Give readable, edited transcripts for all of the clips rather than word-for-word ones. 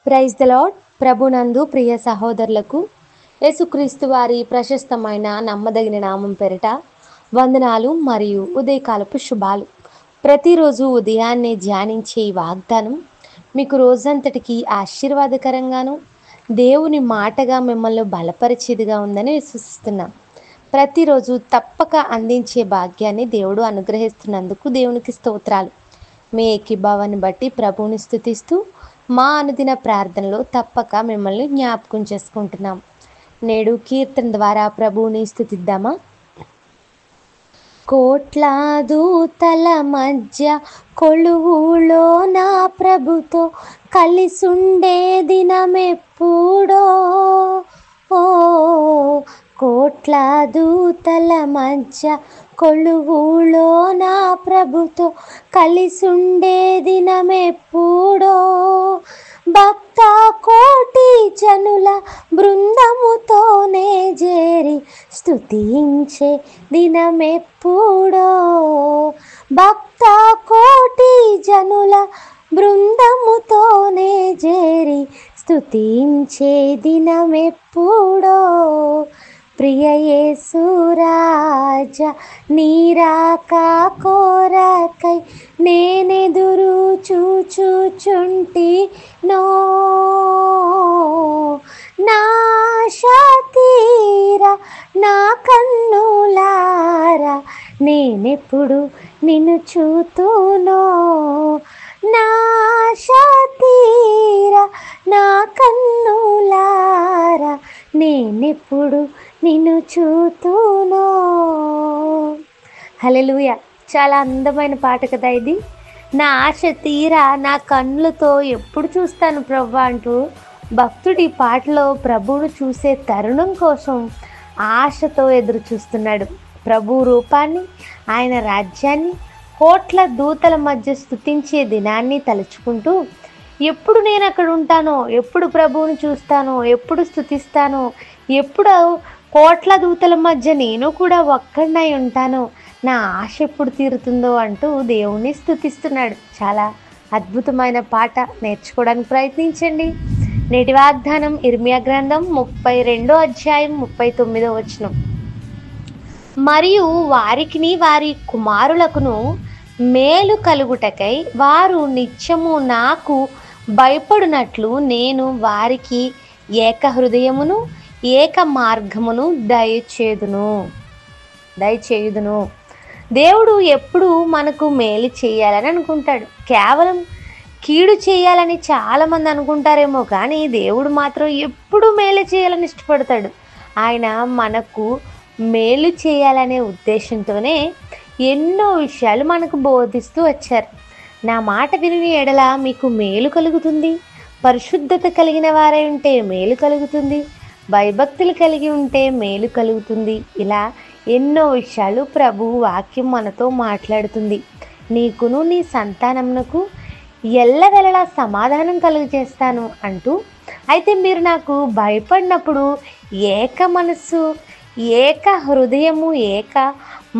Praise the lord. ప్రభునందు ప్రియ సహోదరులకు యేసుక్రీస్తు వారి ప్రశస్తమైన నమ్మదగిన నామం పేరిట వందనాలు మరియు ఉదయకాలపు శుభాలు. ప్రతిరోజు ఉదయాన్నే ధ్యానించే ఈ వాగ్దానం మీకు రోజంతటికి ఆశీర్వాదకరంగాను దేవుని మాటగా మిమ్మల్ని బలపరిచేదిగా ఉందని విశ్వసిస్తున్నాం. ప్రతిరోజు తప్పక అందించే భాగ్యాన్ని దేవుడు అనుగ్రహిస్తున్నందుకు దేవునికి స్తోత్రాలు. మీ ఏకీభావాన్ని బట్టి ప్రభువుని స్తుతిస్తూ మా అనుదిన ప్రార్థనలో తప్పక మిమ్మల్ని జ్ఞాపకం చేసుకుంటున్నాం. నేడు కీర్తన ద్వారా ప్రభువుని స్తుతిద్దామా? కోట్ల దూతల మధ్య కొలువులో నా ప్రభుతో కలిసుండే దినమెప్పుడో, ఓ కోట్ల దూతల మధ్య కొలువులో నా ప్రభుతో కలిసుండే దినమెప్పుడో, భక్త కోటి జనుల బృందముతోనే చేరి స్తుతించే దినమెప్పుడో, భక్త కోటి జనుల బృందముతోనే చేరి స్తుతించే దినమెప్పుడో. ప్రియ యేసు రాజా నీ రాక కోరకై నేనెదురు చూచుచుంటినో, నా ఆశ తీరా నా కన్నులారా నేనెప్పుడు నిన్ను చూతునో, నా ఆశ తీరా నా కన్నులారా నేనెప్పుడు నిన్ను చూతునో. హల్లెలూయా. చాలా అందమైన పాట కదా ఇది. నా ఆశ తీరా నా కన్నులతో ఎప్పుడు చూస్తాను ప్రభు అంటూ భక్తుడి పాటలో ప్రభువును చూసే తరుణం కోసం ఆశతో ఎదురు చూస్తున్నాడు. ప్రభు రూపాన్ని, ఆయన రాజ్యాన్ని, కోట్ల దూతల మధ్య స్తుతించే దినాన్ని తలుచుకుంటూ ఎప్పుడు నేను అక్కడ ఉంటానో, ఎప్పుడు ప్రభువును చూస్తానో, ఎప్పుడు స్తుతిస్తానో, ఎప్పుడు కోట్ల దూతల మధ్య నేను కూడా ఒక్కడినై ఉంటానో, నా ఆశ ఎప్పుడు తీరుతుందో అంటూ దేవుణ్ణి స్తుతిస్తున్నాడు. చాలా అద్భుతమైన పాట, నేర్చుకోవడానికి ప్రయత్నించండి. నేటి వాగ్దానం ఇర్మియా గ్రంథం 32వ అధ్యాయం 39వ వచనం. మరియు వారికిని వారి కుమారులకును మేలు కలుగుటకై వారు నిత్యము నాకు భయపడినట్లు నేను వారికి ఏక హృదయమును ఏక మార్గమును దయచేయుదును. దేవుడు ఎప్పుడు మనకు మేలు చేయాలని అనుకుంటాడు. కేవలం కీడు చేయాలని చాలామంది అనుకుంటారేమో, కానీ దేవుడు మాత్రం ఎప్పుడు మేలు చేయాలని ఇష్టపడతాడు. ఆయన మనకు మేలు చేయాలనే ఉద్దేశంతోనే ఎన్నో విషయాలు మనకు బోధిస్తూ వచ్చారు. నా మాట విని ఎడల మీకు మేలు కలుగుతుంది, పరిశుద్ధత కలిగిన వారై ఉంటే మేలు కలుగుతుంది, భయభక్తులు కలిగి ఉంటే మేలు కలుగుతుంది. ఇలా ఎన్నో విషయాలు ప్రభు వాక్యం మనతో మాట్లాడుతుంది. నీకును నీ సంతానమునకు ఎల్లవెల్లలా సమాధానం కలుగజేస్తాను అంటూ. అయితే మీరు నాకు భయపడినప్పుడు ఏక మనస్సు, ఏక హృదయము, ఏక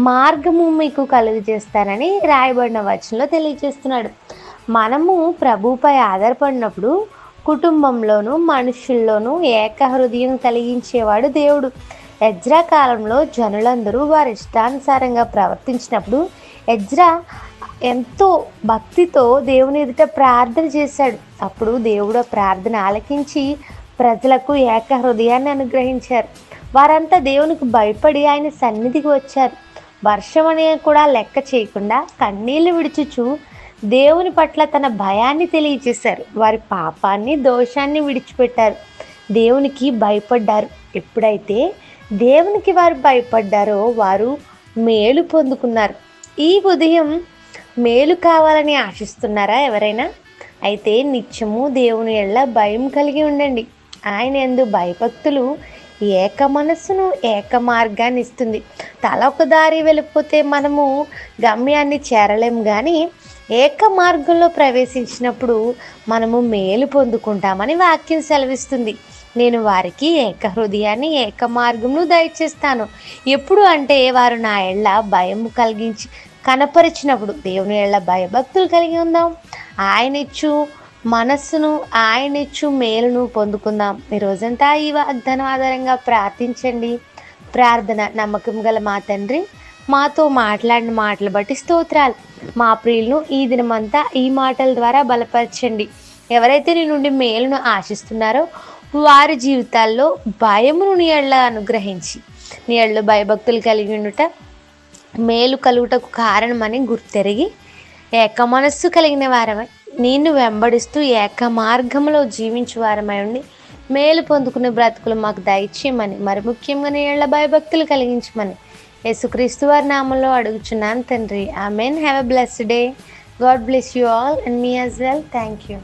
మార్గము మీకు కలుగజేస్తానని రాయబడిన వచనంలో తెలియజేస్తున్నాడు. మనము ప్రభుపై ఆధారపడినప్పుడు కుటుంబంలోనూ మనుషుల్లోనూ ఏక హృదయం కలిగించేవాడు దేవుడు. ఎజ్రా కాలంలో జనులందరూ వారి ఇష్టానుసారంగా ప్రవర్తించినప్పుడు ఎజ్రా ఎంతో భక్తితో దేవుని ఎదుట ప్రార్థన చేశాడు. అప్పుడు దేవుడు ప్రార్థన ఆలకించి ప్రజలకు ఏక హృదయాన్ని అనుగ్రహించారు. వారంతా దేవునికి భయపడి ఆయన సన్నిధికి వచ్చారు. వర్షం అనే కూడా లెక్క చేయకుండా కన్నీళ్లు విడిచుచు దేవుని పట్ల తన భయాన్ని తెలియజేశారు. వారి పాపాన్ని, దోషాన్ని విడిచిపెట్టారు, దేవునికి భయపడ్డారు. ఎప్పుడైతే దేవునికి వారు భయపడ్డారో వారు మేలు పొందుకున్నారు. ఈ ఉదయం మేలు కావాలని ఆశిస్తున్నారా ఎవరైనా? అయితే నిత్యము దేవుని ఎడల భయం కలిగి ఉండండి. ఆయన యందు భయభక్తులు ఏక మనస్సును, ఏక మార్గాన్ని ఇస్తుంది. తల ఒక దారి వెళ్ళిపోతే మనము గమ్యాన్ని చేరలేము, కానీ ఏక మార్గంలో ప్రవేశించినప్పుడు మనము మేలు పొందుకుంటామని వాక్యం సెలవిస్తుంది. నేను వారికి ఏక హృదయాన్ని, ఏక మార్గమును దయచేస్తాను. ఎప్పుడు అంటే వారు నా ఎడల భయం కలిగించి కనపరిచినప్పుడు. దేవుని ఎడల భయభక్తులు కలిగి ఉందాం. ఆయన ఇచ్చు మనస్సును ఆయనిచ్చు మేలును పొందుకుందాం. ఈ రోజంతా ఈ వాగ్దానం ఆధారంగా ప్రార్థించండి. ప్రార్థన. నమ్మకం గల మా తండ్రి, మాతో మాట్లాడిన మాటలు బట్టి స్తోత్రాలు. మా ప్రియులను ఈ దినమంతా ఈ మాటల ద్వారా బలపరచండి. ఎవరైతే నీ నుండి మేలును ఆశిస్తున్నారో వారి జీవితాల్లో భయమును నీ యెడల అనుగ్రహించి, నీ యెడల భయభక్తులు కలిగి ఉండుట మేలు కలుగుటకు కారణమని గుర్తెరిగి ఏక మనస్సు కలిగిన వారమై నిన్ను వెంబడిస్తూ ఏక మార్గంలో జీవించు వారమై ఉండి మేలు పొందుకునే బ్రతుకులు మాకు దయచేయమని, మరి ముఖ్యంగా నీ యెడల భయభక్తులు కలిగించమని యేసుక్రీస్తు వారి నామంలో అడుగుచున్నాను తండ్రి. Amen. Have a blessed day. God bless you all and me as well. Thank you.